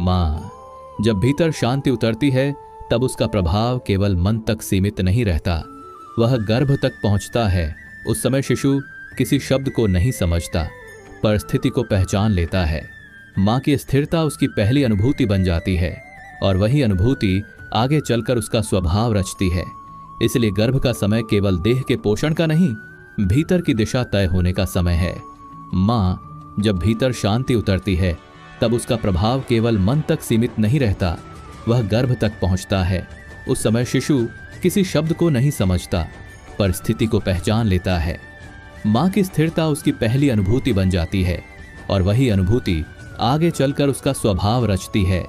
माँ, जब भीतर शांति उतरती है तब उसका प्रभाव केवल मन तक सीमित नहीं रहता, वह गर्भ तक पहुंचता है। उस समय शिशु किसी शब्द को नहीं समझता, पर स्थिति को पहचान लेता है। माँ की स्थिरता उसकी पहली अनुभूति बन जाती है और वही अनुभूति आगे चलकर उसका स्वभाव रचती है। इसलिए गर्भ का समय केवल देह के पोषण का नहीं, भीतर की दिशा तय होने का समय है। माँ, जब भीतर शांति उतरती है तब उसका प्रभाव केवल मन तक सीमित नहीं रहता, वह गर्भ तक पहुंचता है। उस समय शिशु किसी शब्द को नहीं समझता, पर स्थिति को पहचान लेता है। माँ की स्थिरता उसकी पहली अनुभूति बन जाती है और वही अनुभूति आगे चलकर उसका स्वभाव रचती है।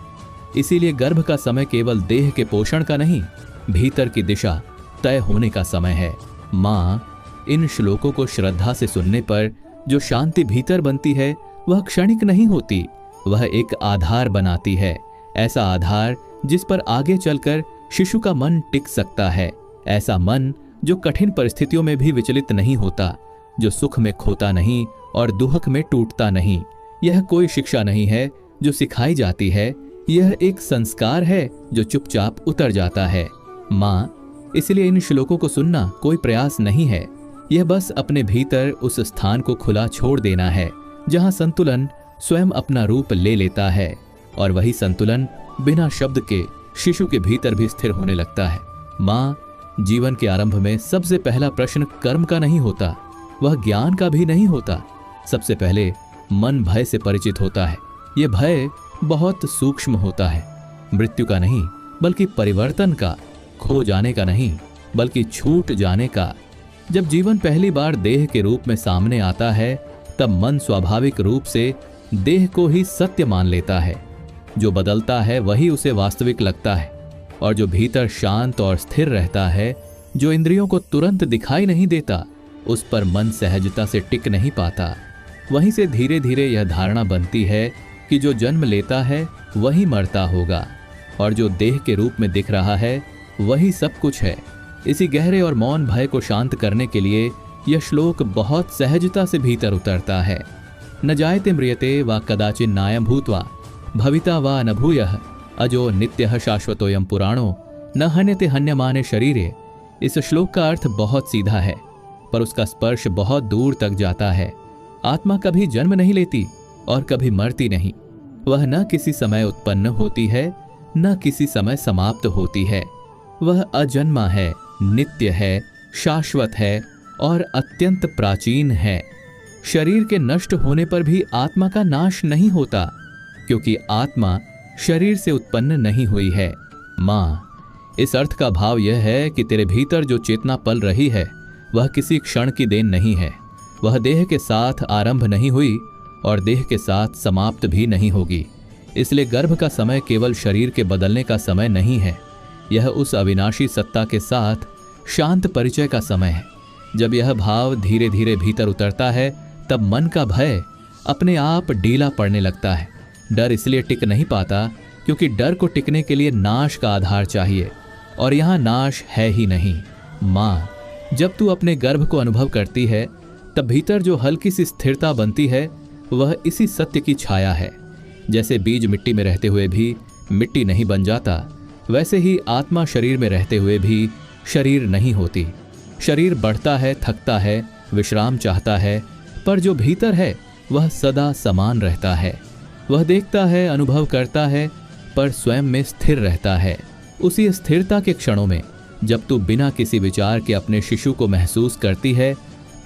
इसीलिए गर्भ का समय केवल देह के पोषण का नहीं, भीतर की दिशा तय होने का समय है। माँ, इन श्लोकों को श्रद्धा से सुनने पर जो शांति भीतर बनती है वह क्षणिक नहीं होती, वह एक आधार बनाती है। ऐसा आधार जिस पर आगे चलकर शिशु का मन टिक सकता है। ऐसा मन जो कठिन परिस्थितियों में भी विचलित नहीं होता, जो सुख में खोता नहीं और दुख में टूटता नहीं। यह कोई शिक्षा नहीं है जो सिखाई जाती है, यह एक संस्कार है जो चुपचाप उतर जाता है। माँ, इसलिए इन श्लोकों को सुनना कोई प्रयास नहीं है, यह बस अपने भीतर उस स्थान को खुला छोड़ देना है जहाँ संतुलन स्वयं अपना रूप ले लेता है और वही संतुलन बिना शब्द के शिशु के भीतर भी स्थिर होने लगता है। माँ, जीवन के आरंभ में सबसे पहला प्रश्न कर्म का नहीं होता, वह ज्ञान का भी नहीं होता। सबसे पहले मन भय से परिचित होता है। यह भय बहुत सूक्ष्म होता है, मृत्यु का नहीं बल्कि परिवर्तन का, खो जाने का नहीं बल्कि छूट जाने का। जब जीवन पहली बार देह के रूप में सामने आता है तब मन स्वाभाविक रूप से देह को ही सत्य मान लेता है। जो बदलता है वही उसे वास्तविक लगता है और जो भीतर शांत और स्थिर रहता है, जो इंद्रियों को तुरंत दिखाई नहीं देता, उस पर मन सहजता से टिक नहीं पाता। वहीं से धीरे धीरे यह धारणा बनती है कि जो जन्म लेता है वही मरता होगा और जो देह के रूप में दिख रहा है वही सब कुछ है। इसी गहरे और मौन भय को शांत करने के लिए यह श्लोक बहुत सहजता से भीतर उतरता है। न जायते म्रियते वा कदाचिन नायं भूत्वा भविता वा न भूयः अजो नित्यः शाश्वतोऽयं पुराणो न हन्यते हन्यमाने शरीरे। इस श्लोक का अर्थ बहुत सीधा है, पर उसका स्पर्श बहुत दूर तक जाता है। आत्मा कभी जन्म नहीं लेती और कभी मरती नहीं। वह न किसी समय उत्पन्न होती है, न किसी समय समाप्त होती है। वह अजन्मा है, नित्य है, शाश्वत है और अत्यंत प्राचीन है। शरीर के नष्ट होने पर भी आत्मा का नाश नहीं होता, क्योंकि आत्मा शरीर से उत्पन्न नहीं हुई है। माँ, इस अर्थ का भाव यह है कि तेरे भीतर जो चेतना पल रही है वह किसी क्षण की देन नहीं है। वह देह के साथ आरंभ नहीं हुई और देह के साथ समाप्त भी नहीं होगी। इसलिए गर्भ का समय केवल शरीर के बदलने का समय नहीं है, यह उस अविनाशी सत्ता के साथ शांत परिचय का समय है। जब यह भाव धीरे धीरे भीतर उतरता है तब मन का भय अपने आप ढीला पड़ने लगता है। डर इसलिए टिक नहीं पाता क्योंकि डर को टिकने के लिए नाश का आधार चाहिए और यहाँ नाश है ही नहीं। माँ, जब तू अपने गर्भ को अनुभव करती है तब भीतर जो हल्की सी स्थिरता बनती है वह इसी सत्य की छाया है। जैसे बीज मिट्टी में रहते हुए भी मिट्टी नहीं बन जाता, वैसे ही आत्मा शरीर में रहते हुए भी शरीर नहीं होती। शरीर बढ़ता है, थकता है, विश्राम चाहता है, पर जो भीतर है वह सदा समान रहता है। वह देखता है, अनुभव करता है, पर स्वयं में स्थिर रहता है। उसी स्थिरता के क्षणों में जब तू बिना किसी विचार के अपने शिशु को महसूस करती है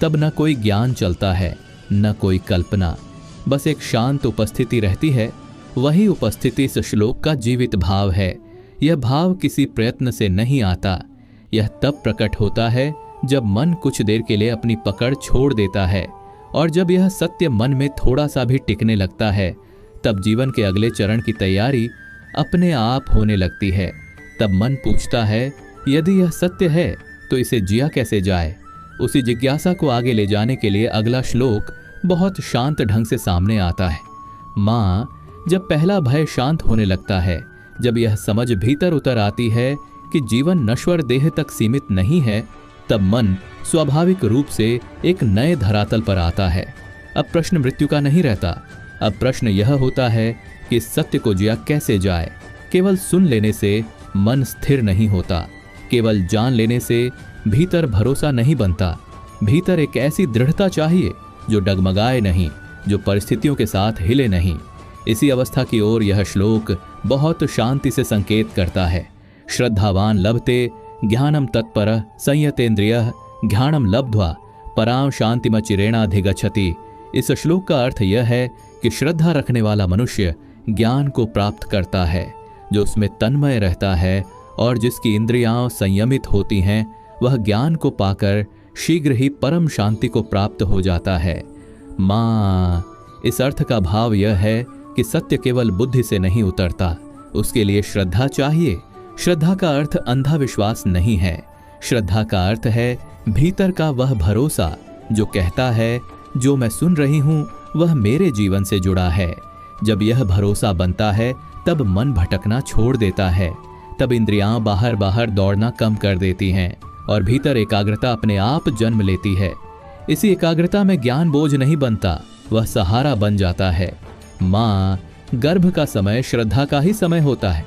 तब न कोई ज्ञान चलता है, न कोई कल्पना, बस एक शांत उपस्थिति रहती है। वही उपस्थिति इस श्लोक का जीवित भाव है। यह भाव किसी प्रयत्न से नहीं आता, यह तब प्रकट होता है जब मन कुछ देर के लिए अपनी पकड़ छोड़ देता है और जब यह सत्य मन में थोड़ा सा भी टिकने लगता है तब जीवन के अगले चरण की तैयारी अपने आप होने लगती है। तब मन पूछता है, यदि यह सत्य है तो इसे जिया कैसे जाए। उसी जिज्ञासा को आगे ले जाने के लिए अगला श्लोक बहुत शांत ढंग से सामने आता है। माँ, जब पहला भय शांत होने लगता है, जब यह समझ भीतर उतर आती है कि जीवन नश्वर देह तक सीमित नहीं है, तब मन स्वाभाविक रूप से एक नए धरातल पर आता है। अब प्रश्न मृत्यु का नहीं रहता, अब प्रश्न यह होता है कि इस सत्य को जिया कैसे जाए। केवल सुन लेने से मन स्थिर नहीं होता, केवल जान लेने से भीतर भरोसा नहीं बनता। भीतर एक ऐसी दृढ़ता चाहिए जो डगमगाए नहीं, जो परिस्थितियों के साथ हिले नहीं। इसी अवस्था की ओर यह श्लोक बहुत शांति से संकेत करता है। श्रद्धावान लभते ज्ञानम तत्पर संयतेन्द्रियः ज्ञानम लब्ध्वा परां शांतिमचिरेणाधिगच्छति। इस श्लोक का अर्थ यह है कि श्रद्धा रखने वाला मनुष्य ज्ञान को प्राप्त करता है, जो उसमें तन्मय रहता है और जिसकी इंद्रियां संयमित होती हैं, वह ज्ञान को पाकर शीघ्र ही परम शांति को प्राप्त हो जाता है। मां, इस अर्थ का भाव यह है कि सत्य केवल बुद्धि से नहीं उतरता, उसके लिए श्रद्धा चाहिए। श्रद्धा का अर्थ अंधा विश्वास नहीं है। श्रद्धा का अर्थ है भीतर का वह भरोसा जो कहता है जो मैं सुन रही हूं वह मेरे जीवन से जुड़ा है। जब यह भरोसा बनता है तब मन भटकना छोड़ देता है, तब इंद्रियां बाहर बाहर दौड़ना कम कर देती हैं और भीतर एकाग्रता अपने आप जन्म लेती है। इसी एकाग्रता में ज्ञान बोझ नहीं बनता, वह सहारा बन जाता है। माँ, गर्भ का समय श्रद्धा का ही समय होता है।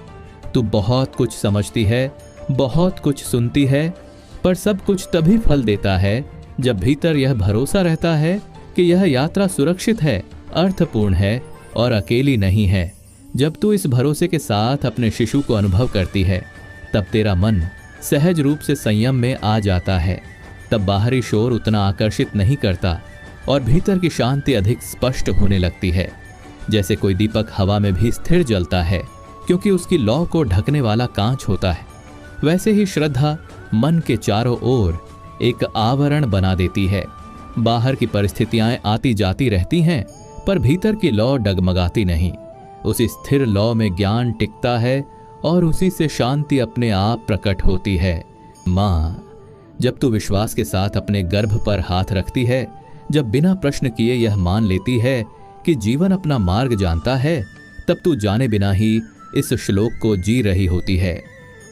तू बहुत कुछ समझती है, बहुत कुछ सुनती है, पर सब कुछ तभी फल देता है जब भीतर यह भरोसा रहता है कि यह यात्रा सुरक्षित है, अर्थपूर्ण है और अकेली नहीं है। जब तू इस भरोसे के साथ अपने शिशु को अनुभव करती है, तब तेरा मन सहज रूप से संयम में आ जाता है। तब बाहरी शोर उतना आकर्षित नहीं करता और भीतर की शांति अधिक स्पष्ट होने लगती है। जैसे कोई दीपक हवा में भी स्थिर जलता है क्योंकि उसकी लौ को ढकने वाला कांच होता है, वैसे ही श्रद्धा मन के चारों ओर एक आवरण बना देती है। बाहर की परिस्थितियां आती जाती रहती हैं, पर भीतर की लौ डगमगाती नहीं। उसी स्थिर लौ में ज्ञान टिकता है और उसी से शांति अपने आप प्रकट होती है। माँ, जब तू विश्वास के साथ अपने गर्भ पर हाथ रखती है, जब बिना प्रश्न किए यह मान लेती है कि जीवन अपना मार्ग जानता है, तब तू जाने बिना ही इस श्लोक को जी रही होती है।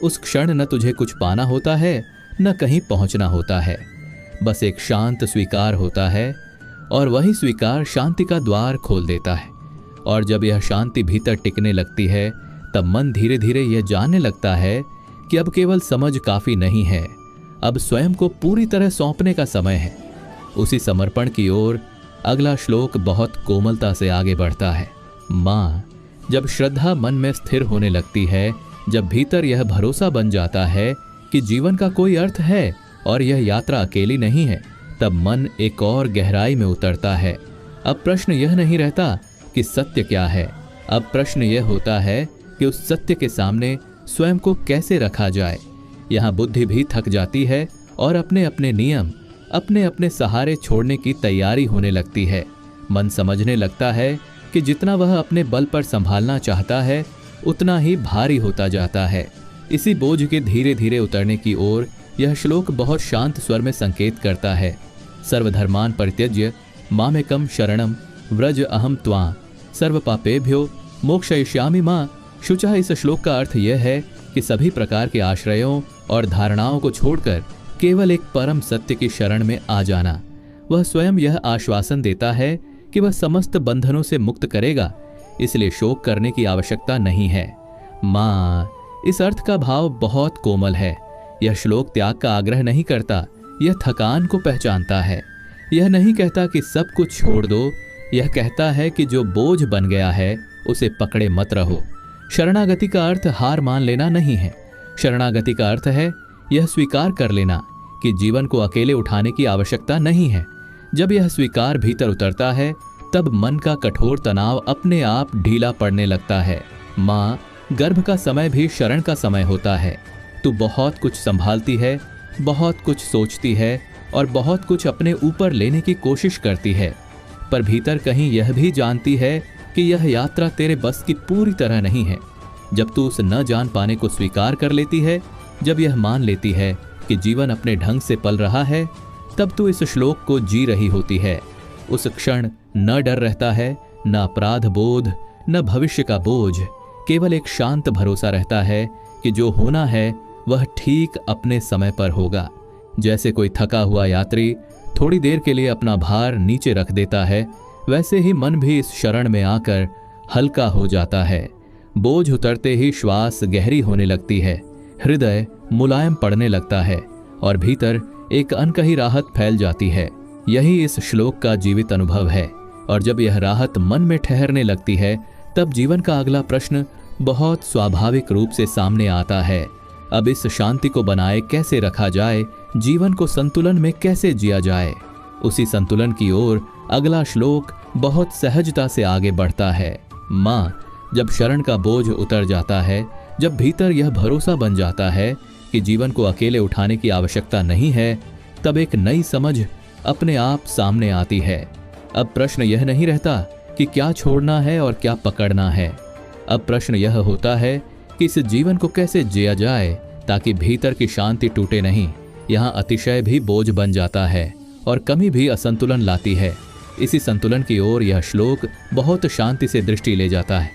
उस क्षण न तुझे कुछ पाना होता है, न कहीं पहुंचना होता है, बस एक शांत स्वीकार होता है और वही स्वीकार शांति का द्वार खोल देता है। और जब यह शांति भीतर टिकने लगती है, तब मन धीरे धीरे यह जानने लगता है कि अब केवल समझ काफी नहीं है, अब स्वयं को पूरी तरह सौंपने का समय है। उसी समर्पण की ओर अगला श्लोक बहुत कोमलता से आगे बढ़ता है। माँ, जब श्रद्धा मन में स्थिर होने लगती है, जब भीतर यह भरोसा बन जाता है कि जीवन का कोई अर्थ है और यह यात्रा अकेली नहीं है, तब मन एक और गहराई में उतरता है। अब प्रश्न यह नहीं रहता कि सत्य क्या है, अब प्रश्न यह होता है कि उस सत्य के सामने स्वयं को कैसे रखा जाए। यहाँ बुद्धि भी थक जाती है और अपने अपने नियम, अपने अपने सहारे छोड़ने की तैयारी होने लगती है। मन समझने लगता है कि जितना वह अपने बल पर संभालना चाहता है, उतना ही भारी होता जाता है। इसी बोझ के धीरे धीरे उतरने की ओर यह श्लोक बहुत शांत स्वर में संकेत करता है। सर्वधर्मान परित्यज्य मामेकं शरणं व्रज अहम त्वां सर्व पापेभ्यो मोक्षयिष्यामि मां। शुचः, इस श्लोक का अर्थ यह है कि सभी प्रकार के आश्रयों और धारणाओं को छोड़कर केवल एक परम सत्य की शरण में आ जाना। वह स्वयं यह आश्वासन देता है कि वह समस्त बंधनों से मुक्त करेगा, इसलिए शोक करने की आवश्यकता नहीं है। माँ, इस अर्थ का भाव बहुत कोमल है। यह श्लोक त्याग का आग्रह नहीं करता, यह थकान को पहचानता है। यह नहीं कहता कि सब कुछ छोड़ दो, यह कहता है कि जो बोझ बन गया है उसे पकड़े मत रहो। शरणागति का अर्थ हार मान लेना नहीं है। शरणागति का अर्थ है यह स्वीकार कर लेना कि जीवन को अकेले उठाने की आवश्यकता नहीं है। जब यह स्वीकार भीतर उतरता है, तब मन का कठोर तनाव अपने आप ढीला पड़ने लगता है। माँ, गर्भ का समय भी शरण का समय होता है। तू बहुत कुछ संभालती है, बहुत कुछ सोचती है और बहुत कुछ अपने ऊपर लेने की कोशिश करती है, पर भीतर कहीं यह भी जानती है कि यह यात्रा तेरे बस की पूरी तरह नहीं है। जब तू उस न जान पाने को स्वीकार कर लेती है, जब यह मान लेती है कि जीवन अपने ढंग से पल रहा है, तब तू इस श्लोक को जी रही होती है। उस क्षण न डर रहता है, न अपराध बोध, न भविष्य का बोझ, केवल एक शांत भरोसा रहता है कि जो होना है वह ठीक अपने समय पर होगा। जैसे कोई थका हुआ यात्री थोड़ी देर के लिए अपना भार नीचे रख देता है, वैसे ही मन भी इस शरण में आकर हल्का हो जाता है। बोझ उतरते ही श्वास गहरी होने लगती है, हृदय मुलायम पड़ने लगता है और भीतर एक अनकही राहत फैल जाती है। यही इस श्लोक का जीवित अनुभव है। और जब यह राहत मन में ठहरने लगती है, तब जीवन का अगला प्रश्न बहुत स्वाभाविक रूप से सामने आता है। अब इस शांति को बनाए कैसे रखा जाए, जीवन को संतुलन में कैसे जिया जाए। उसी संतुलन की ओर अगला श्लोक बहुत सहजता से आगे बढ़ता है। माँ, जब शरण का बोझ उतर जाता है, जब भीतर यह भरोसा बन जाता है कि जीवन को अकेले उठाने की आवश्यकता नहीं है, तब एक नई समझ अपने आप सामने आती है। अब प्रश्न यह नहीं रहता कि क्या छोड़ना है और क्या पकड़ना है। अब प्रश्न यह होता है कि इस जीवन को कैसे जिया जाए ताकि भीतर की शांति टूटे नहीं। यहाँ अतिशय भी बोझ बन जाता है और कमी भी असंतुलन लाती है। इसी संतुलन की ओर यह श्लोक बहुत शांति से दृष्टि ले जाता है।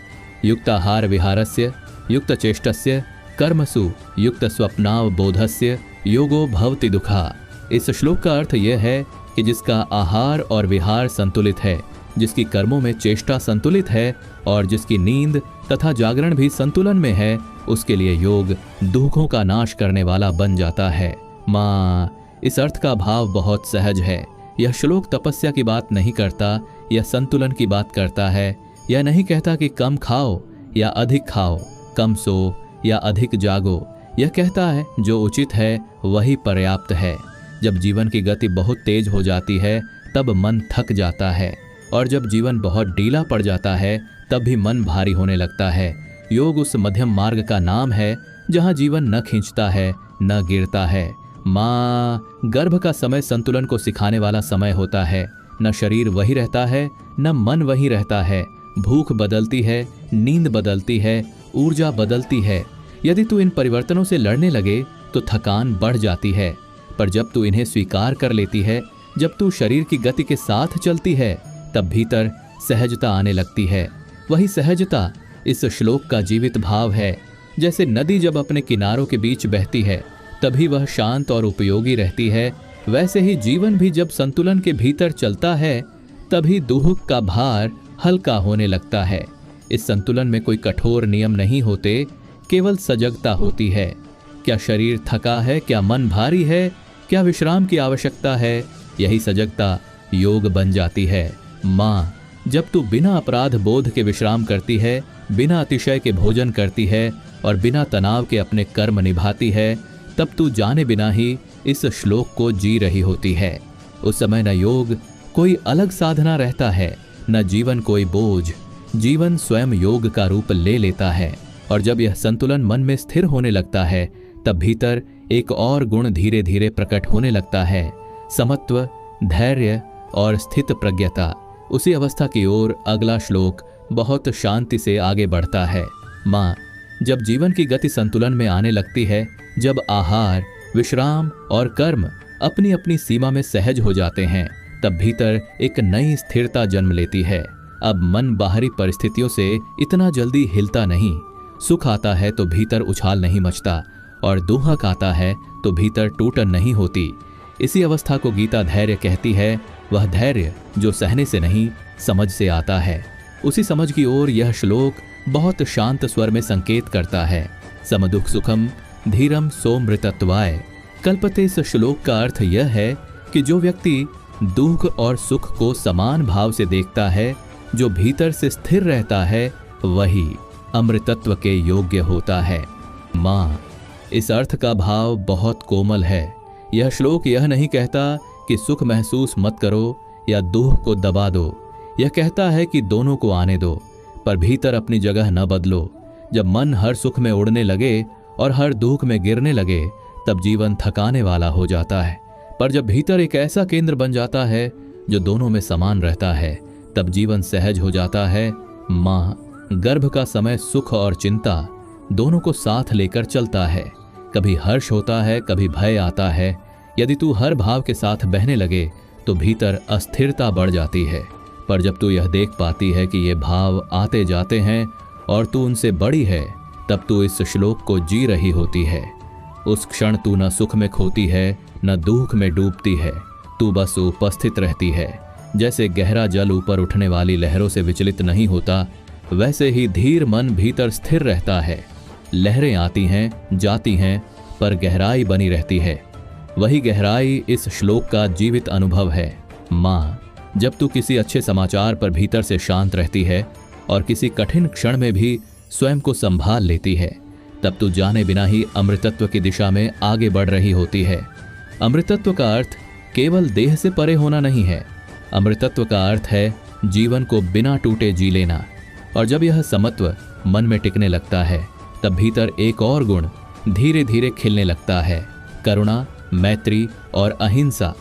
युक्ताहार विहारस्य युक्त चेष्टस्य कर्मसु युक्त स्वप्नावबोधस्य योगो भवति दुखा। इस श्लोक का अर्थ यह है कि जिसका आहार और विहार संतुलित है, जिसकी कर्मों में चेष्टा संतुलित है और जिसकी नींद तथा जागरण भी संतुलन में है, उसके लिए योग दुखों का नाश करने वाला बन जाता है। माँ, इस अर्थ का भाव बहुत सहज है। यह श्लोक तपस्या की बात नहीं करता, यह संतुलन की बात करता है। यह नहीं कहता कि कम खाओ या अधिक खाओ, कम सो या अधिक जागो। यह कहता है जो उचित है वही पर्याप्त है। जब जीवन की गति बहुत तेज हो जाती है तब मन थक जाता है, और जब जीवन बहुत ढीला पड़ जाता है तब भी मन भारी होने लगता है। योग उस मध्यम मार्ग का नाम है जहाँ जीवन न खींचता है न गिरता है। माँ, गर्भ का समय संतुलन को सिखाने वाला समय होता है। न शरीर वही रहता है न मन वही रहता है। भूख बदलती है, नींद बदलती है, ऊर्जा बदलती है। यदि तू इन परिवर्तनों से लड़ने लगे तो थकान बढ़ जाती है, पर जब तू इन्हें स्वीकार कर लेती है, जब तू शरीर की गति के साथ चलती है, तब भीतर सहजता आने लगती है। वही सहजता इस श्लोक का जीवित भाव है। जैसे नदी जब अपने किनारों के बीच बहती है तभी वह शांत और उपयोगी रहती है, वैसे ही जीवन भी जब संतुलन के भीतर चलता है तभी दुख का भार हल्का होने लगता है। इस संतुलन में कोई कठोर नियम नहीं होते, केवल सजगता होती है। क्या शरीर थका है, क्या मन भारी है, क्या विश्राम की आवश्यकता है, यही सजगता योग बन जाती है। माँ, जब तू बिना अपराध बोध के विश्राम करती है, बिना अतिशय के भोजन करती है और बिना तनाव के अपने कर्म निभाती है, तब तू जाने बिना ही इस श्लोक को जी रही होती है। उस समय न योग कोई अलग साधना रहता है, न जीवन कोई बोझ। जीवन स्वयं योग का रूप ले लेता है। और जब यह संतुलन मन में स्थिर होने लगता है तब भीतर एक और गुण धीरे धीरे प्रकट होने लगता है, समत्व, धैर्य और स्थित प्रज्ञता। उसी अवस्था की ओर अगला श्लोक बहुत शांति से आगे बढ़ता है। माँ, जब जीवन की गति संतुलन में आने लगती है, जब आहार, विश्राम और कर्म अपनी अपनी सीमा में सहज हो जाते हैं, तब भीतर एक नई स्थिरता जन्म लेती है। अब मन बाहरी परिस्थितियों से इतना जल्दी हिलता नहीं। सुख आता है तो भीतर उछाल नहीं मचता, और दुख आता है तो भीतर टूटन नहीं होती। इसी अवस्था को गीता धैर्य कहती है। वह धैर्य जो सहने से नहीं, समझ से आता है। उसी समझ की ओर यह श्लोक बहुत शांत स्वर में संकेत करता है। समदुख सुखम धीरम सोमृतत्वाय कल्पते। इस श्लोक का अर्थ यह है कि जो व्यक्ति दुख और सुख को समान भाव से देखता है, जो भीतर से स्थिर रहता है, वही अमृतत्व के योग्य होता है। माँ, इस अर्थ का भाव बहुत कोमल है। यह श्लोक यह नहीं कहता कि सुख महसूस मत करो या दुख को दबा दो। यह कहता है कि दोनों को आने दो, पर भीतर अपनी जगह न बदलो। जब मन हर सुख में उड़ने लगे और हर दुख में गिरने लगे, तब जीवन थकाने वाला हो जाता है। पर जब भीतर एक ऐसा केंद्र बन जाता है जो दोनों में समान रहता है, तब जीवन सहज हो जाता है। माँ, गर्भ का समय सुख और चिंता दोनों को साथ लेकर चलता है। कभी हर्ष होता है, कभी भय आता है। यदि तू हर भाव के साथ बहने लगे तो भीतर अस्थिरता बढ़ जाती है। पर जब तू यह देख पाती है कि ये भाव आते जाते हैं और तू उनसे बड़ी है, तब तू इस श्लोक को जी रही होती है। उस क्षण तू न सुख में खोती है न दुख में डूबती है। तू बस उपस्थित रहती है। जैसे गहरा जल ऊपर उठने वाली लहरों से विचलित नहीं होता, वैसे ही धीर मन भीतर स्थिर रहता है। लहरें आती हैं जाती हैं, पर गहराई बनी रहती है। वही गहराई इस श्लोक का जीवित अनुभव है। माँ, जब तू किसी अच्छे समाचार पर भीतर से शांत रहती है और किसी कठिन क्षण में भी स्वयं को संभाल लेती है, तब तू जाने बिना ही अमृतत्व की दिशा में आगे बढ़ रही होती है। अमृतत्व का अर्थ केवल देह से परे होना नहीं है। अमृतत्व का अर्थ है जीवन को बिना टूटे जी लेना। और जब यह समत्व मन में टिकने लगता है, तब भीतर एक और गुण धीरे धीरे खिलने लगता है, करुणा, मैत्री और अहिंसा।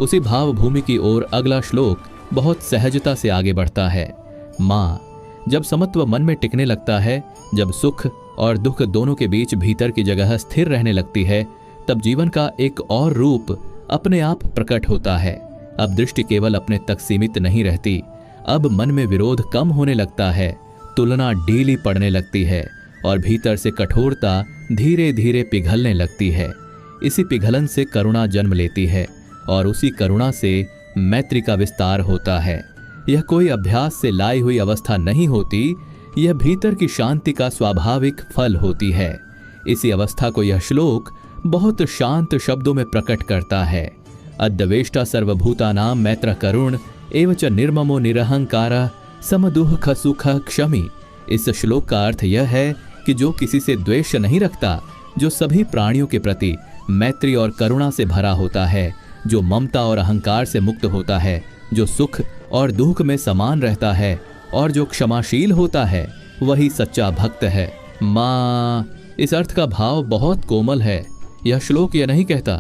उसी भाव भूमि की ओर अगला श्लोक बहुत सहजता से आगे बढ़ता है। माँ, जब समत्व मन में टिकने लगता है, जब सुख और दुख दोनों के बीच भीतर की जगह स्थिर रहने लगती है, तब जीवन का एक और रूप अपने आप प्रकट होता है। अब दृष्टि केवल अपने तक सीमित नहीं रहती। अब मन में विरोध कम होने लगता है, तुलना ढीली पड़ने लगती है और भीतर से कठोरता धीरे धीरे पिघलने लगती है। इसी पिघलन से करुणा जन्म लेती है और उसी करुणा से मैत्री का विस्तार होता है। यह कोई अभ्यास से लाई हुई अवस्था नहीं होती, यह भीतर की शांति का स्वाभाविक फल होती है। इसी अवस्था को यह श्लोक बहुत शांत शब्दों में प्रकट करता है। अद्वेष्टा सर्वभूतानां मैत्र करुण एवच निर्ममो निरहंकार समदुःख सुख क्षमी। इस श्लोक का अर्थ यह है कि जो किसी से द्वेष नहीं रखता, जो सभी प्राणियों के प्रति मैत्री और करुणा से भरा होता है, जो ममता और अहंकार से मुक्त होता है, जो सुख और दुख में समान रहता है और जो क्षमाशील होता है, वही सच्चा भक्त है। माँ, इस अर्थ का भाव बहुत कोमल है। यह श्लोक यह नहीं कहता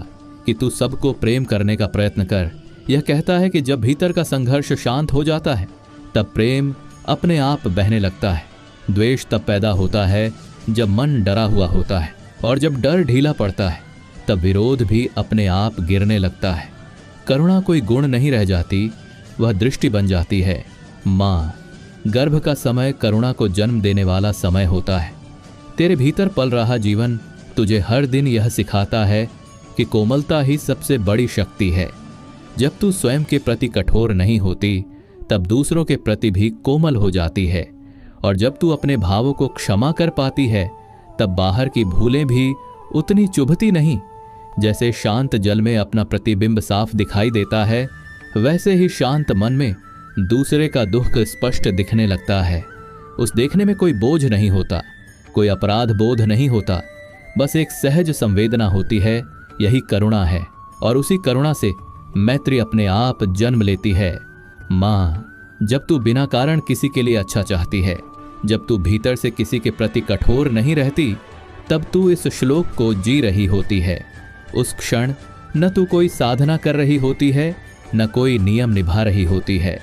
कि तू सबको प्रेम करने का प्रयत्न कर। यह कहता है कि जब भीतर का संघर्ष शांत हो जाता है, तब प्रेम अपने आप बहने लगता है। द्वेष तब पैदा होता है जब मन डरा हुआ होता है, और जब डर ढीला पड़ता है, तब विरोध भी अपने आप गिरने लगता है। करुणा कोई गुण नहीं रह जाती, वह दृष्टि बन जाती है। माँ, गर्भ का समय करुणा को जन्म देने वाला समय होता है। तेरे भीतर पल रहा जीवन तुझे हर दिन यह सिखाता है कि कोमलता ही सबसे बड़ी शक्ति है। जब तू स्वयं के प्रति कठोर नहीं होती, तब दूसरों के प्रति भी कोमल हो जाती है। और जब तू अपने भावों को क्षमा कर पाती है, तब बाहर की भूलें भी उतनी चुभती नहीं। जैसे शांत जल में अपना प्रतिबिंब साफ दिखाई देता है, वैसे ही शांत मन में दूसरे का दुख स्पष्ट दिखने लगता है। उस देखने में कोई बोझ नहीं होता, कोई अपराध बोध नहीं होता, बस एक सहज संवेदना होती है। यही करुणा है, और उसी करुणा से मैत्री अपने आप जन्म लेती है। माँ, जब तू बिना कारण किसी के लिए अच्छा चाहती है, जब तू भीतर से किसी के प्रति कठोर नहीं रहती, तब तू इस श्लोक को जी रही होती है। उस क्षण न तू कोई साधना कर रही होती है, न कोई नियम निभा रही होती है,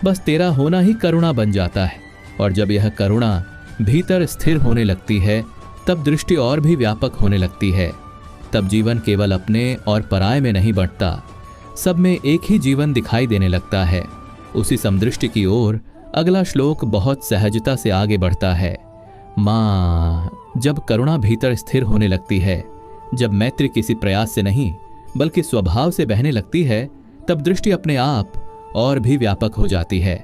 बस तेरा होना ही करुणा बन जाता है। और जब यह करुणा भीतर स्थिर होने लगती है, तब दृष्टि और भी व्यापक होने लगती है। तब जीवन केवल अपने और पराये में नहीं बंटता, सब में एक ही जीवन दिखाई देने लगता है। उसी समदृष्टि की ओर अगला श्लोक बहुत सहजता से आगे बढ़ता है। माँ, जब करुणा भीतर स्थिर होने लगती है, जब मैत्री किसी प्रयास से नहीं बल्कि स्वभाव से बहने लगती है, तब दृष्टि अपने आप और भी व्यापक हो जाती है।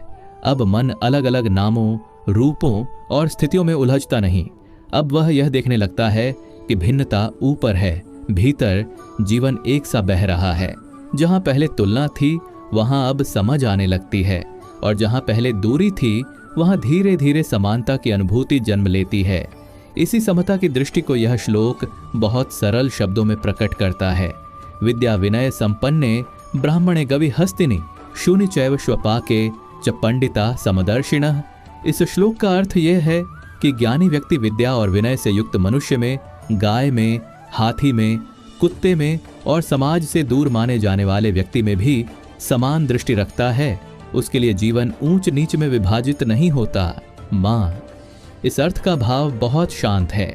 अब मन अलग अलग नामों, रूपों और स्थितियों में उलझता नहीं। अब वह यह देखने लगता है कि भिन्नता ऊपर है, भीतर जीवन एक सा बह रहा है। जहां पहले तुलना थी, वहां अब समझ आने लगती है, और जहां पहले दूरी थी, वहां धीरे धीरे समानता की अनुभूति जन्म लेती है। इसी समता की दृष्टि को यह श्लोक बहुत सरल शब्दों में प्रकट करता है। विद्या विनय संपन्ने ब्राह्मणे गवि हस्तिनि शून्य चैव स्वपाके च पंडिता समदर्शिनः। इस श्लोक का अर्थ यह है कि ज्ञानी व्यक्ति विद्या और विनय से युक्त मनुष्य में, गाय में, हाथी में, कुत्ते में और समाज से दूर माने जाने वाले व्यक्ति में भी समान दृष्टि रखता है। उसके लिए जीवन ऊंच नीच में विभाजित नहीं होता। माँ, इस अर्थ का भाव बहुत शांत है।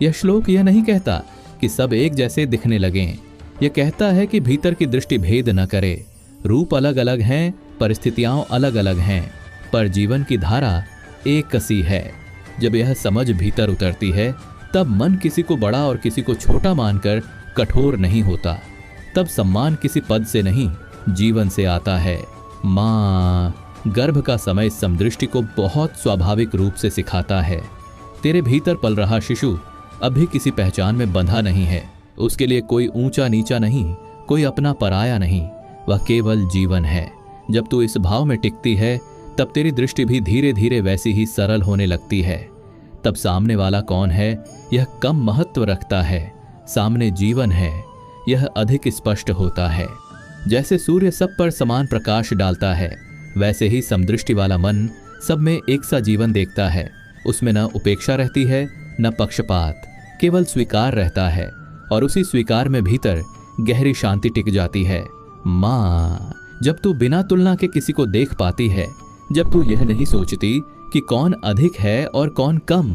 यह श्लोक यह नहीं कहता कि सब एक जैसे दिखने लगें। यह कहता है कि भीतर की दृष्टि भेद न करे। रूप अलग अलग हैं, परिस्थितियां अलग अलग हैं, पर जीवन की धारा एक सी है। जब यह समझ भीतर उतरती है, तब मन किसी को बड़ा और किसी को छोटा मानकर कठोर नहीं होता। तब सम्मान किसी पद से नहीं, जीवन से आता है। माँ, गर्भ का समय इस समदृष्टि को बहुत स्वाभाविक रूप से सिखाता है। तेरे भीतर पल रहा शिशु अभी किसी पहचान में बंधा नहीं है। उसके लिए कोई ऊंचा नीचा नहीं, कोई अपना पराया नहीं, वह केवल जीवन है। जब तू इस भाव में टिकती है तब तेरी दृष्टि भी धीरे धीरे वैसी ही सरल होने लगती है। तब सामने वाला कौन है यह कम महत्व रखता है, सामने जीवन है यह अधिक स्पष्ट होता है। जैसे सूर्य सब पर समान प्रकाश डालता है, वैसे ही समदृष्टि वाला मन सब में एक सा जीवन देखता है। उसमें न उपेक्षा रहती है न पक्षपात, केवल स्वीकार रहता है और उसी स्वीकार में भीतर गहरी शांति टिक जाती है। माँ, जब तू बिना तुलना के किसी को देख पाती है, जब तू यह नहीं सोचती कि कौन अधिक है और कौन कम,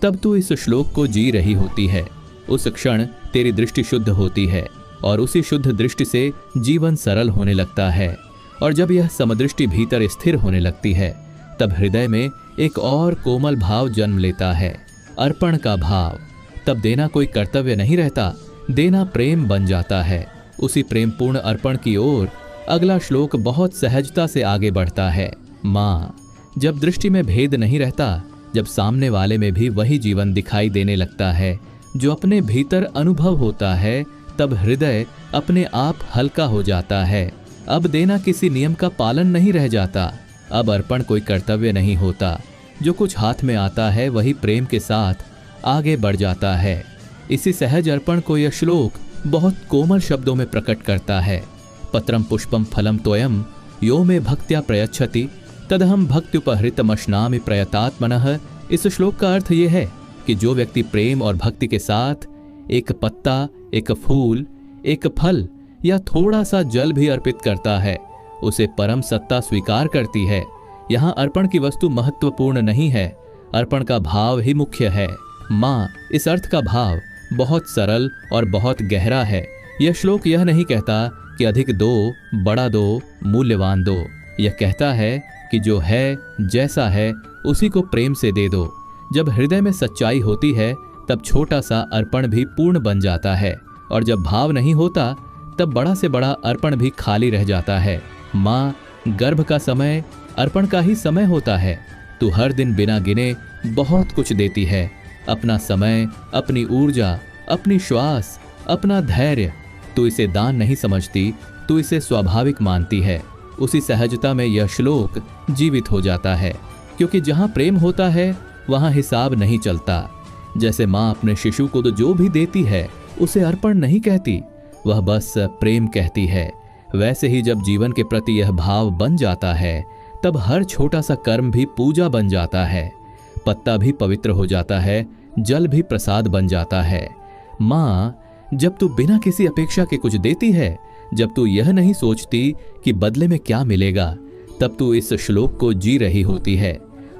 तब तू इस श्लोक को जी रही होती है। उस क्षण तेरी दृष्टि शुद्ध होती है और उसी शुद्ध दृष्टि से जीवन सरल होने लगता है। और जब यह समदृष्टि भीतर स्थिर होने लगती है तब हृदय में एक और कोमल भाव जन्म लेता है, अर्पण का भाव। तब देना कोई कर्तव्य नहीं रहता, देना प्रेम बन जाता है। उसी प्रेमपूर्ण अर्पण की ओर अगला श्लोक बहुत सहजता से आगे बढ़ता है। माँ, जब दृष्टि में भेद नहीं रहता, जब सामने वाले में भी वही जीवन दिखाई देने लगता है जो अपने भीतर अनुभव होता है, तब हृदय अपने आप हल्का हो जाता है। अब देना किसी नियम का पालन नहीं रह जाता, अब अर्पण कोई कर्तव्य नहीं होता। जो कुछ हाथ में आता है वही प्रेम के साथ आगे बढ़ जाता है। इसी सहज अर्पण को यह श्लोक बहुत कोमल शब्दों में प्रकट करता है। पत्रम पुष्पम फलम तोयम यो में भक्त्या प्रयच्छति तदहम भक्त्युपहृतमश्नामि प्रयतात्मनः। इस श्लोक का अर्थ यह है कि जो व्यक्ति प्रेम और भक्ति के साथ एक पत्ता, एक फूल, एक फल या थोड़ा सा जल भी अर्पित करता है, उसे परम सत्ता स्वीकार करती है। यहाँ अर्पण की वस्तु महत्वपूर्ण नहीं है, अर्पण का भाव ही मुख्य है। माँ, इस अर्थ का भाव बहुत सरल और बहुत गहरा है। यह श्लोक यह नहीं कहता कि अधिक दो, बड़ा दो, मूल्यवान दो। यह कहता है कि जो है, जैसा है, उसी को प्रेम से दे दो। जब हृदय में सच्चाई होती है तब छोटा सा अर्पण भी पूर्ण बन जाता है, और जब भाव नहीं होता तब बड़ा से बड़ा अर्पण भी खाली रह जाता है। माँ, गर्भ का समय अर्पण का ही समय होता है। तू हर दिन बिना गिने बहुत कुछ देती है, अपना समय, अपनी ऊर्जा, अपनी श्वास, अपना धैर्य। तू इसे दान नहीं समझती, तू इसे स्वाभाविक मानती है। उसी सहजता में यह श्लोक जीवित हो जाता है, क्योंकि जहाँ प्रेम होता है वहाँ हिसाब नहीं चलता। जैसे माँ अपने शिशु को तो जो भी देती है उसे अर्पण नहीं कहती, वह बस प्रेम कहती है, वैसे ही जब जीवन के प्रति यह भाव बन जाता है तब हर छोटा सा कर्म भी पूजा बन जाता है। पत्ता भी पवित्र हो जाता है, जल भी प्रसाद बन जाता है। माँ, जब तू बिना किसी अपेक्षा के कुछ देती है, जब तू यह नहीं सोचती कि बदले में क्या मिलेगा, तब तू इस श्लोक को जी रही होती है।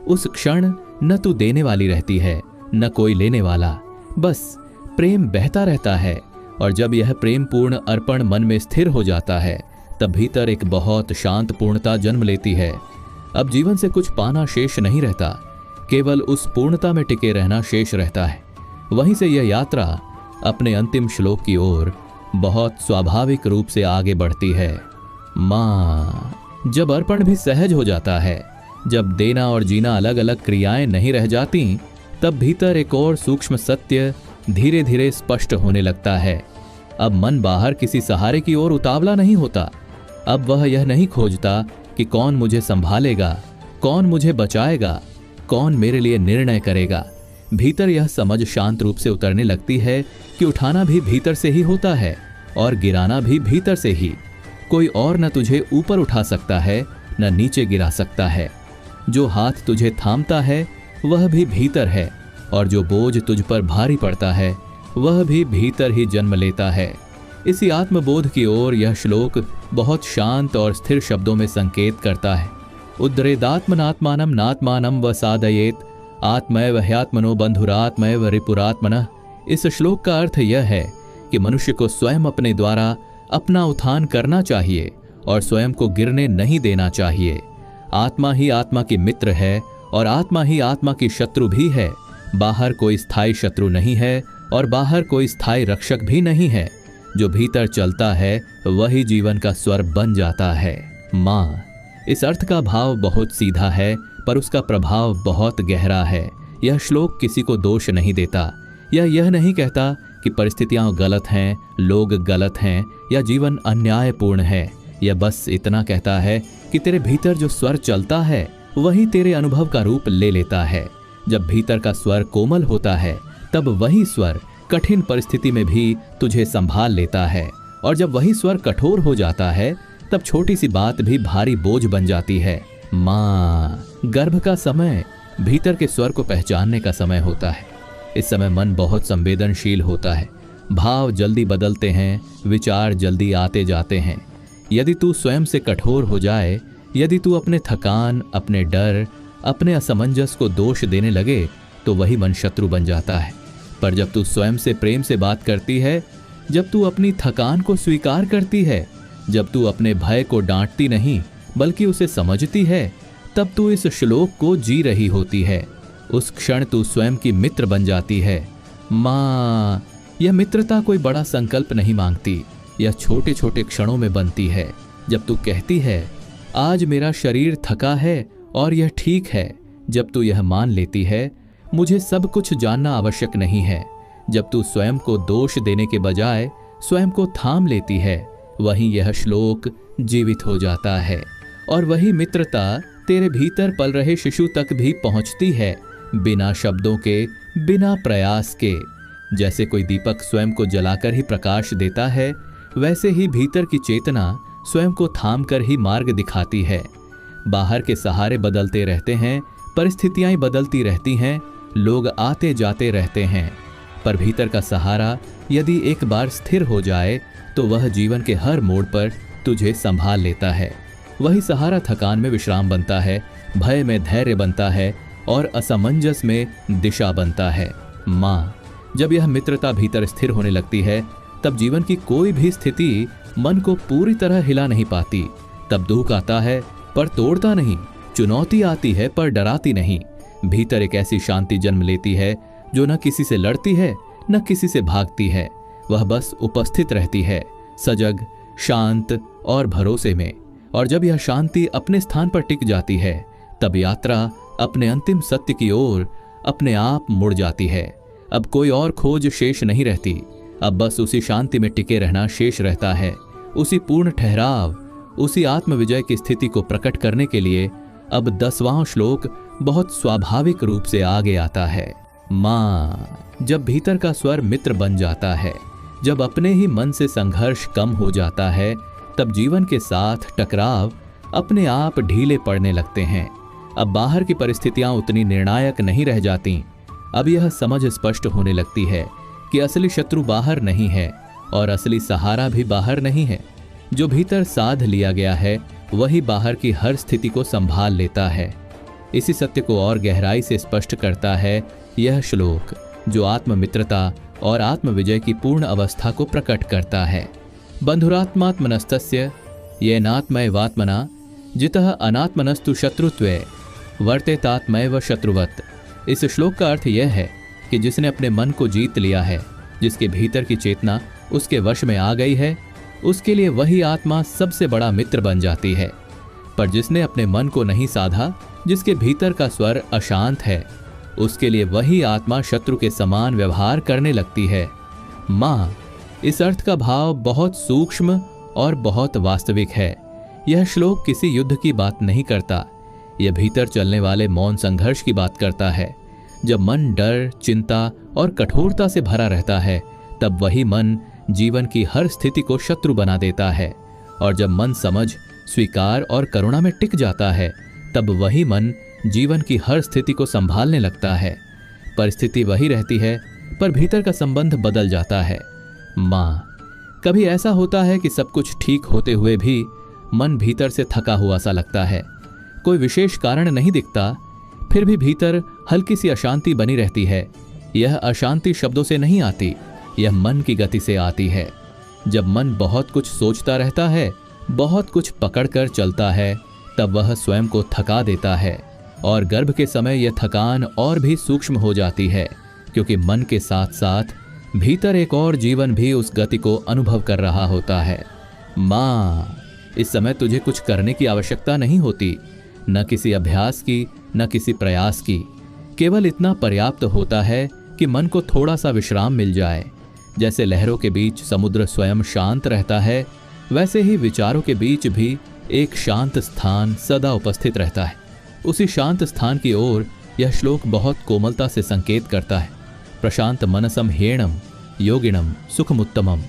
उस क्षण न तू देने वाली रहती है न कोई लेने वाला, बस प्रेम बहता रहता है। और जब यह प्रेम पूर्ण अर्पण मन में स्थिर हो जाता है तब भीतर एक बहुत शांत पूर्णता जन्म लेती है। अब जीवन से कुछ पाना शेष नहीं रहता, केवल उस पूर्णता में टिके रहना शेष रहता है। वहीं से यह यात्रा अपने अंतिम श्लोक की ओर बहुत स्वाभाविक रूप से आगे बढ़ती है। माँ, जब अर्पण भी सहज हो जाता है, जब देना और जीना अलग अलग क्रियाएं नहीं रह जाती, तब भीतर एक और सूक्ष्म सत्य धीरे धीरे स्पष्ट होने लगता है। अब मन बाहर किसी सहारे की ओर उतावला नहीं होता। अब वह यह नहीं खोजता कि कौन मुझे संभालेगा, कौन मुझे बचाएगा, कौन मेरे लिए निर्णय करेगा। भीतर यह समझ शांत रूप से उतरने लगती है कि उठाना भी भीतर से ही होता है और गिराना भी भीतर से ही। कोई और न तुझे ऊपर उठा सकता है न नीचे गिरा सकता है। जो हाथ तुझे थामता है वह भी भीतर है, और जो बोझ तुझ पर भारी पड़ता है वह भी भीतर ही जन्म लेता है। इसी आत्मबोध की ओर यह श्लोक बहुत शांत और स्थिर शब्दों में संकेत करता है। उद्रेदात्मनात्मानं नात्मानं वसादयेत आत्मैव ह्यात्मनो बंधुरात्मैव रिपुरात्मनः। इस श्लोक का अर्थ यह है कि मनुष्य को स्वयं अपने द्वारा अपना उत्थान करना चाहिए और स्वयं को गिरने नहीं देना चाहिए। आत्मा ही आत्मा की मित्र है और आत्मा ही आत्मा की शत्रु भी है। बाहर कोई स्थायी शत्रु नहीं है और बाहर कोई स्थायी रक्षक भी नहीं है। जो भीतर चलता है वही जीवन का स्वर बन जाता है। माँ, इस अर्थ का भाव बहुत सीधा है, पर उसका प्रभाव बहुत गहरा है। यह श्लोक किसी को दोष नहीं देता। यह नहीं कहता कि परिस्थितियां गलत हैं, लोग गलत हैं या जीवन अन्यायपूर्ण है। यह बस इतना कहता है कि तेरे भीतर जो स्वर चलता है वही तेरे अनुभव का रूप ले लेता है। जब भीतर का स्वर कोमल होता है तब वही स्वर कठिन परिस्थिति में भी तुझे संभाल लेता है, और जब वही स्वर कठोर हो जाता है तब छोटी सी बात भी भारी बोझ बन जाती है। माँ, गर्भ का समय भीतर के स्वर को पहचानने का समय होता है। इस समय मन बहुत संवेदनशील होता है, भाव जल्दी बदलते हैं, विचार जल्दी आते जाते हैं। यदि तू स्वयं से कठोर हो जाए, यदि तू अपने थकान, अपने डर, अपने असमंजस को दोष देने लगे तो वही मन शत्रु बन जाता है। पर जब तू स्वयं से प्रेम से बात करती है, जब तू अपनी थकान को स्वीकार करती है, जब तू अपने भय को डांटती नहीं बल्कि उसे समझती है, तब तू इस श्लोक को जी रही होती है। उस क्षण तू स्वयं की मित्र बन जाती है। माँ, यह मित्रता कोई बड़ा संकल्प नहीं मांगती, यह छोटे छोटे क्षणों में बनती है। जब तू कहती है आज मेरा शरीर थका है और यह ठीक है, जब तू यह मान लेती है मुझे सब कुछ जानना आवश्यक नहीं है, जब तू स्वयं को दोष देने के बजाय स्वयं को थाम लेती है, वहीं यह श्लोक जीवित हो जाता है। और वही मित्रता तेरे भीतर पल रहे शिशु तक भी पहुंचती है, बिना शब्दों के, बिना प्रयास के। जैसे कोई दीपक स्वयं को जलाकर ही प्रकाश देता है, वैसे ही भीतर की चेतना स्वयं को थाम कर ही मार्ग दिखाती है। बाहर के सहारे बदलते रहते हैं, परिस्थितियां बदलती रहती हैं, लोग आते जाते रहते हैं, पर भीतर का सहारा यदि एक बार स्थिर हो जाए तो वह जीवन के हर मोड़ पर तुझे संभाल लेता है। वही सहारा थकान में विश्राम बनता है, भय में धैर्य बनता है और असमंजस में दिशा बनता है। माँ, जब यह मित्रता भीतर स्थिर होने लगती है तब जीवन की कोई भी स्थिति मन को पूरी तरह हिला नहीं पाती। तब दुख आता है पर तोड़ता नहीं, चुनौती आती है पर डराती नहीं। भीतर एक ऐसी शांति जन्म लेती है जो न किसी से लड़ती है न किसी से भागती है। वह बस उपस्थित रहती है, सजग, शांत और भरोसे में। और जब यह शांति अपने स्थान पर टिक जाती है तब यात्रा अपने अंतिम सत्य की ओर अपने आप मुड़ जाती है। अब कोई और खोज शेष नहीं रहती, अब बस उसी शांति में टिके रहना शेष रहता है। उसी पूर्ण ठहराव, उसी आत्मविजय की स्थिति को प्रकट करने के लिए अब 10वां श्लोक बहुत स्वाभाविक रूप से आगे आता है। माँ, जब भीतर का स्वर मित्र बन जाता है, जब अपने ही मन से संघर्ष कम हो जाता है, तब जीवन के साथ टकराव अपने आप ढीले पड़ने लगते हैं। अब बाहर की परिस्थितियां उतनी निर्णायक नहीं रह जाती। अब यह समझ स्पष्ट होने लगती है कि असली शत्रु बाहर नहीं है और असली सहारा भी बाहर नहीं है। जो भीतर साध लिया गया है वही बाहर की हर स्थिति को संभाल लेता है। इसी सत्य को और गहराई से स्पष्ट करता है यह श्लोक, जो आत्ममित्रता और आत्मविजय की पूर्ण अवस्था को प्रकट करता है। बंधुरात्मात्मनस्तस्य येनात्मैवात्मना जितः अनात्मनस्तु शत्रुत्वे वर्तेतात्मैव शत्रुवत्। इस श्लोक का अर्थ यह है कि जिसने अपने मन को जीत लिया है, जिसके भीतर की चेतना उसके वश में आ गई है, उसके लिए वही आत्मा सबसे बड़ा मित्र बन जाती है। पर जिसने अपने मन को नहीं साधा, जिसके भीतर का स्वर अशांत है, उसके लिए वही आत्मा शत्रु के समान व्यवहार करने लगती है। माँ, इस अर्थ का भाव बहुत सूक्ष्म और बहुत वास्तविक है। यह श्लोक किसी युद्ध की बात नहीं करता, यह भीतर चलने वाले मौन संघर्ष की बात करता है। जब मन डर, चिंता और कठोरता से भरा रहता है, तब वही मन जीवन की हर स्थिति को शत्रु बना देता है। और जब मन समझ, स्वीकार और करुणा में टिक जाता है, तब वही मन जीवन की हर स्थिति को संभालने लगता है। परिस्थिति वही रहती है, पर भीतर का संबंध बदल जाता है। माँ, कभी ऐसा होता है कि सब कुछ ठीक होते हुए भी मन भीतर से थका हुआ सा लगता है। कोई विशेष कारण नहीं दिखता, फिर भी भीतर हल्की सी अशांति बनी रहती है। यह अशांति शब्दों से नहीं आती, यह मन की गति से आती है। जब मन बहुत कुछ सोचता रहता है, बहुत कुछ पकड़कर चलता है, तब वह स्वयं को थका देता है। और गर्भ के समय यह थकान और भी सूक्ष्म हो जाती है, क्योंकि मन के साथ साथ भीतर एक और जीवन भी उस गति को अनुभव कर रहा होता है। माँ, इस समय तुझे कुछ करने की आवश्यकता नहीं होती, न किसी अभ्यास की, न किसी प्रयास की। केवल इतना पर्याप्त होता है कि मन को थोड़ा सा विश्राम मिल जाए। जैसे लहरों के बीच समुद्र स्वयं शांत रहता है, वैसे ही विचारों के बीच भी एक शांत स्थान सदा उपस्थित रहता है। उसी शांत स्थान की ओर यह श्लोक बहुत कोमलता से संकेत करता है। प्रशांत मनसम हेणम योगिणम सुखमुत्तमम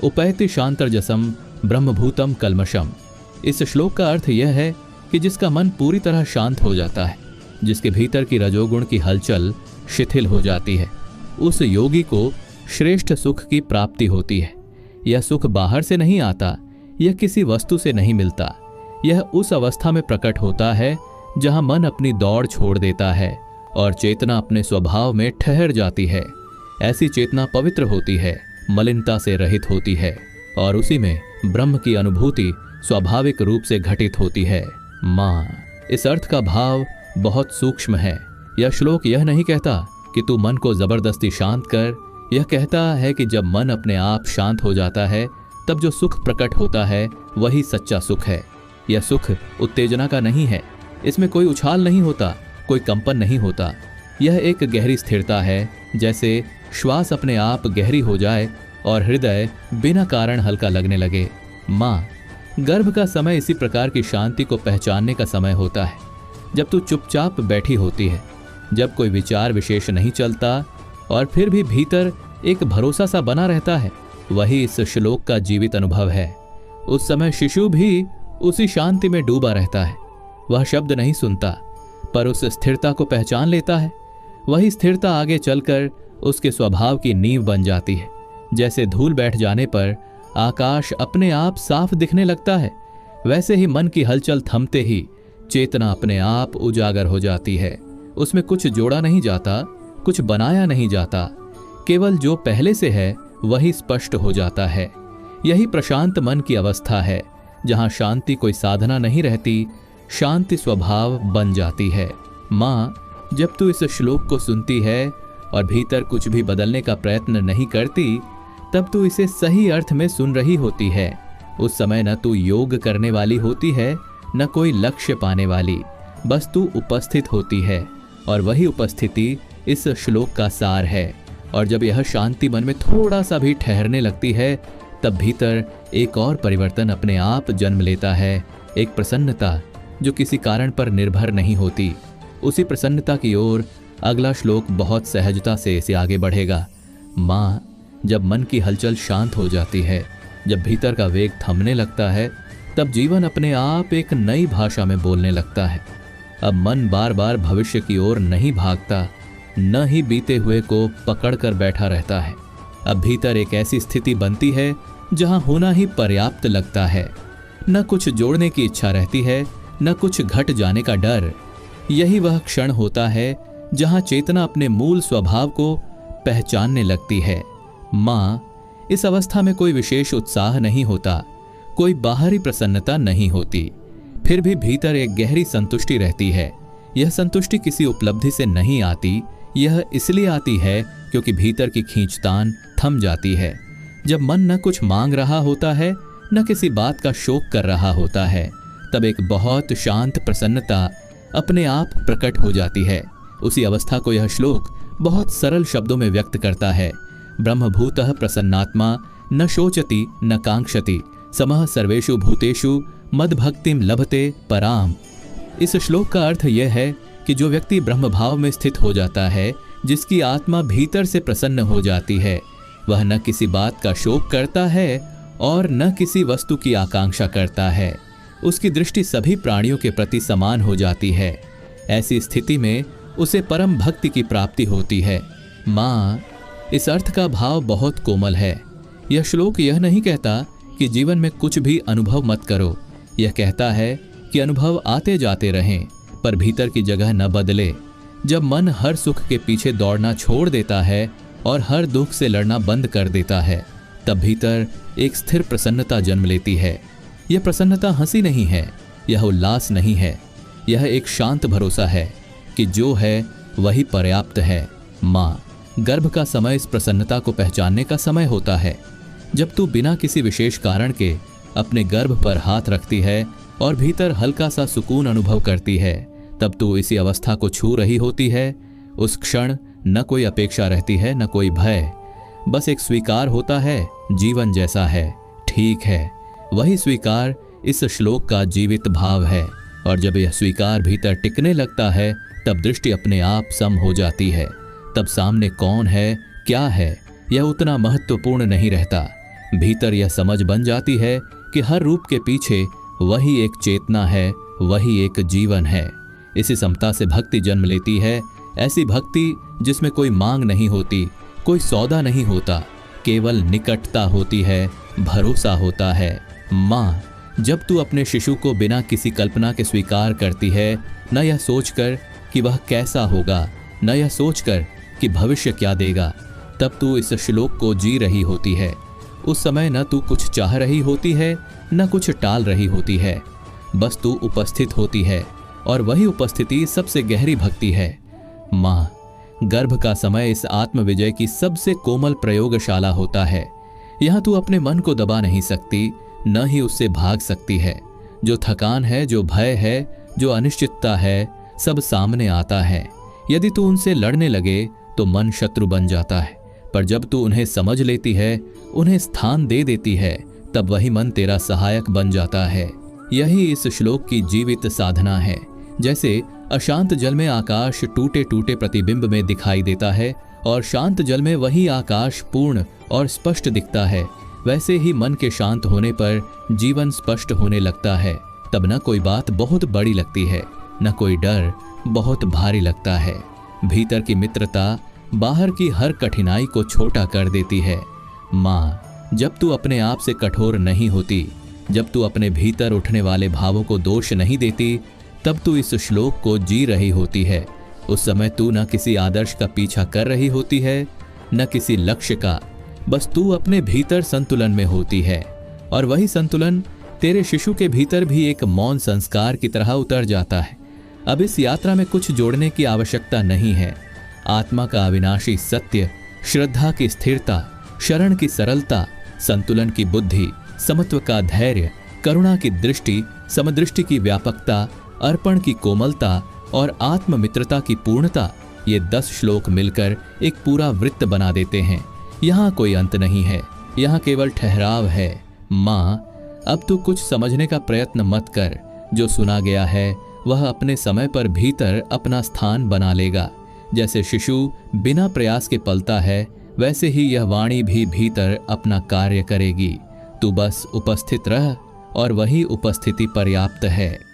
उपैति शांतरजसम ब्रह्मभूतम कल्मषम। इस श्लोक का अर्थ यह है कि जिसका मन पूरी तरह शांत हो जाता है, जिसके भीतर की रजोगुण की हलचल शिथिल हो जाती है, उस योगी को श्रेष्ठ सुख की प्राप्ति होती है। यह सुख बाहर से नहीं आता, यह किसी वस्तु से नहीं मिलता। यह उस अवस्था में प्रकट होता है जहां मन अपनी दौड़ छोड़ देता है और चेतना अपने स्वभाव में ठहर जाती है। ऐसी चेतना पवित्र होती है, मलिनता से रहित होती है और उसी में ब्रह्म की अनुभूति स्वाभाविक रूप से घटित होती है। माँ, इस अर्थ का भाव बहुत सूक्ष्म है। यह श्लोक यह नहीं कहता कि तू मन को जबरदस्ती शांत कर। यह कहता है कि जब मन अपने आप शांत हो जाता है, तब जो सुख प्रकट होता है वही सच्चा सुख है। यह सुख उत्तेजना का नहीं है, इसमें कोई उछाल नहीं होता, कोई कंपन नहीं होता। यह एक गहरी स्थिरता है, जैसे श्वास अपने आप गहरी हो जाए और हृदय बिना कारण हल्का लगने लगे। माँ, गर्भ का समय इसी प्रकार की शांति को पहचानने का समय होता है, जब तू चुपचाप बैठी होती है, जब कोई विचार विशेष नहीं चलता और फिर भी भीतर एक भरोसा सा बना रहता है। वही इस श्लोक का जीवित अनुभव है। उस समय शिशु भी उसी शांति में डूबा रहता है। वह शब्द नहीं सुनता, पर उस स्थिरता को पहचान लेता है। वही स्थिरता आगे चलकर उसके स्वभाव की नींव बन जाती है। जैसे धूल बैठ जाने पर आकाश अपने आप साफ दिखने लगता है, वैसे ही मन की हलचल थमते ही चेतना अपने आप उजागर हो जाती है। उसमें कुछ जोड़ा नहीं जाता, कुछ बनाया नहीं जाता, केवल जो पहले से है वही स्पष्ट हो जाता है। यही प्रशांत मन की अवस्था है, जहां शांति कोई साधना नहीं रहती, शांति स्वभाव बन जाती है। माँ, जब तू इस श्लोक को सुनती है और भीतर कुछ भी बदलने का प्रयत्न नहीं करती, तब तू इसे सही अर्थ में सुन रही होती है। उस समय न तू योग करने वाली होती है, न कोई लक्ष्य पाने वाली, बस तू उपस्थित होती है और वही उपस्थिति इस श्लोक का सार है। और जब यह शांति मन में थोड़ा सा भी ठहरने लगती है, तब भीतर एक और परिवर्तन अपने आप जन्म लेता है, एक प्रसन्नता जो किसी कारण पर निर्भर नहीं होती। उसी प्रसन्नता की ओर अगला श्लोक बहुत सहजता से इसे आगे बढ़ेगा। माँ, जब मन की हलचल शांत हो जाती है, जब भीतर का वेग थमने लगता है, तब जीवन अपने आप एक नई भाषा में बोलने लगता है। अब मन बार बार भविष्य की ओर नहीं भागता, न ही बीते हुए को पकड़ कर बैठा रहता है। अब भीतर एक ऐसी स्थिति बनती है जहां होना ही पर्याप्त लगता है। न कुछ जोड़ने की इच्छा रहती है, न कुछ घट जाने का डर। यही वह क्षण होता है जहां चेतना अपने मूल स्वभाव को पहचानने लगती है। माँ, इस अवस्था में कोई विशेष उत्साह नहीं होता, कोई बाहरी प्रसन्नता नहीं होती, फिर भी भीतर एक गहरी संतुष्टि रहती है। यह संतुष्टि किसी उपलब्धि से नहीं आती, यह इसलिए आती है क्योंकि भीतर की खींचतान थम जाती है। जब मन न कुछ मांग रहा होता है, न किसी बात का शोक कर रहा होता है, तब एक बहुत शांत प्रसन्नता अपने आप प्रकट हो जाती है। उसी अवस्था को यह श्लोक बहुत सरल शब्दों में व्यक्त करता है। ब्रह्मभूतः प्रसन्नात्मा न शोचति न कांक्षति समः सर्वेषु भूतेषु मद्भक्तिम लभते पराम। इस श्लोक का अर्थ यह है कि जो व्यक्ति ब्रह्म भाव में स्थित हो जाता है, जिसकी आत्मा भीतर से प्रसन्न हो जाती है, वह न किसी बात का शोक करता है और न किसी वस्तु की आकांक्षा करता है। उसकी दृष्टि सभी प्राणियों के प्रति समान हो जाती है। ऐसी स्थिति में उसे परम भक्ति की प्राप्ति होती है। माँ, इस अर्थ का भाव बहुत कोमल है। यह श्लोक यह नहीं कहता कि जीवन में कुछ भी अनुभव मत करो। यह कहता है कि अनुभव आते जाते रहें, पर भीतर की जगह न बदले। जब मन हर सुख के पीछे दौड़ना छोड़ देता है और हर दुख से लड़ना बंद कर देता है, तब भीतर एक स्थिर प्रसन्नता जन्म लेती है। यह प्रसन्नता हंसी नहीं है, यह उल्लास नहीं है, यह एक शांत भरोसा है कि जो है वही पर्याप्त है। माँ, गर्भ का समय इस प्रसन्नता को पहचानने का समय होता है। जब तू बिना किसी विशेष कारण के अपने गर्भ पर हाथ रखती है और भीतर हल्का सा सुकून अनुभव करती है, तब तू इसी अवस्था को छू रही होती है। उस क्षण न कोई अपेक्षा रहती है, न कोई भय, बस एक स्वीकार होता है, जीवन जैसा है, ठीक है। वही स्वीकार इस श्लोक का जीवित भाव है। और जब यह स्वीकार भीतर टिकने लगता है, तब दृष्टि अपने आप सम हो जाती है। तब सामने कौन है, क्या है, यह उतना महत्वपूर्ण नहीं रहता। भीतर यह समझ बन जाती है कि हर रूप के पीछे वही एक चेतना है, वही एक जीवन है। इसी समता से भक्ति जन्म लेती है, ऐसी भक्ति जिसमें कोई मांग नहीं होती, कोई सौदा नहीं होता, केवल निकटता होती है, भरोसा होता है। माँ, जब तू अपने शिशु को बिना किसी कल्पना के स्वीकार करती है, न यह सोचकर कि वह कैसा होगा, न यह सोचकर कि भविष्य क्या देगा, तब तू इस श्लोक को जी रही होती है। उस समय न तू कुछ चाह रही होती है, न कुछ टाल रही होती है, बस तू उपस्थित होती है। और वही उपस्थिति सबसे गहरी भक्ति है। माँ, गर्भ का समय इस आत्मविजय की सबसे कोमल प्रयोगशाला होता है। यहाँ तू अपने मन को दबा नहीं सकती, न ही उससे भाग सकती है। जो थकान है, जो भय है, जो अनिश्चितता है, सब सामने आता है। यदि तू उनसे लड़ने लगे तो मन शत्रु बन जाता है, पर जब तू उन्हें समझ लेती है, उन्हें स्थान दे देती है, तब वही मन तेरा सहायक बन जाता है। यही इस श्लोक की जीवित साधना है। जैसे अशांत जल में आकाश टूटे टूटे प्रतिबिंब में दिखाई देता है और शांत जल में वही आकाश पूर्ण और स्पष्ट दिखता है, वैसे ही मन के शांत होने पर जीवन स्पष्ट होने लगता है। तब न कोई बात बहुत बड़ी लगती है, न कोई डर बहुत भारी लगता है। भीतर की मित्रता बाहर की हर कठिनाई को छोटा कर देती है। माँ, जब तू अपने आप से कठोर नहीं होती, जब तू अपने भीतर उठने वाले भावों को दोष नहीं देती, तब तू इस श्लोक को जी रही होती है। उस समय तू न किसी आदर्श का पीछा कर रही होती है, न किसी लक्ष्य का, बस तू अपने भीतर संतुलन में होती है। और वही संतुलन तेरे शिशु के भीतर भी एक मौन संस्कार की तरह उतर जाता है। अब इस यात्रा में कुछ जोड़ने की आवश्यकता नहीं है। आत्मा का अविनाशी सत्य, श्रद्धा की स्थिरता, शरण की सरलता, संतुलन की बुद्धि, समत्व का धैर्य, करुणा की दृष्टि, समदृष्टि की व्यापकता, अर्पण की कोमलता और आत्ममित्रता की पूर्णता, ये 10 श्लोक मिलकर एक पूरा वृत्त बना देते हैं। यहाँ कोई अंत नहीं है, यहाँ केवल ठहराव है। माँ, अब तू कुछ समझने का प्रयत्न मत कर। जो सुना गया है वह अपने समय पर भीतर अपना स्थान बना लेगा। जैसे शिशु बिना प्रयास के पलता है, वैसे ही यह वाणी भी भीतर अपना कार्य करेगी। तू बस उपस्थित रह और वही उपस्थिति पर्याप्त है।